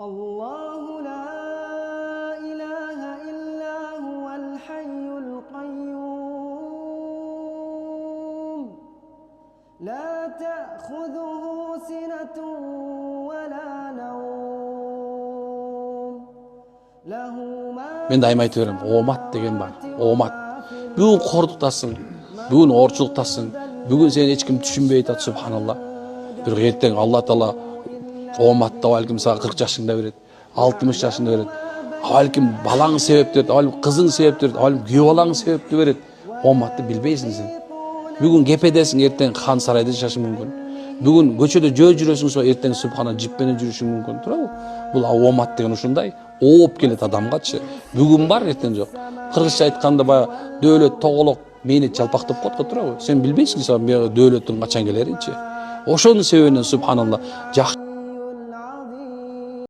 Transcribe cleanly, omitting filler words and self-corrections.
الله لا إله إلا هو الحي القيوم لا تأخذه سنة ولا نوم له ما Ben daim aytып берем, омат деген бар. Омат. Бүгүн кордуктасың, бүгүн орчулуктасың, бүгүн сени эч ким түшүнбөй атат, субханалла. Бирок эртең Алла Таала оматты балким сага 40 жашыңда берет, 60 жашыңда берет. Балким балаң себеп берет, балким кызың себеп берет, балким күйөө балаң себептүү берет. Оматты билбейсиң сен. Бүгүн кепедесиң, эртең хан сарайда жашашың мүмкүн. Бүгүн көчөдө жүрөсүң, эртең субхана жип менен жүрүшүң мүмкүн. Туурабы? Бул омат деген ушундай. Ооп келет адамгачы. Бүгүн бар, эртең жок. Кыргызча айтканда баягы дөөлөт тоголок мени жалпактап коет го, туурабы? Сен билбейсиң дөөлөттүн качан келеринчи. Ошонун себебинен субханалла жакшы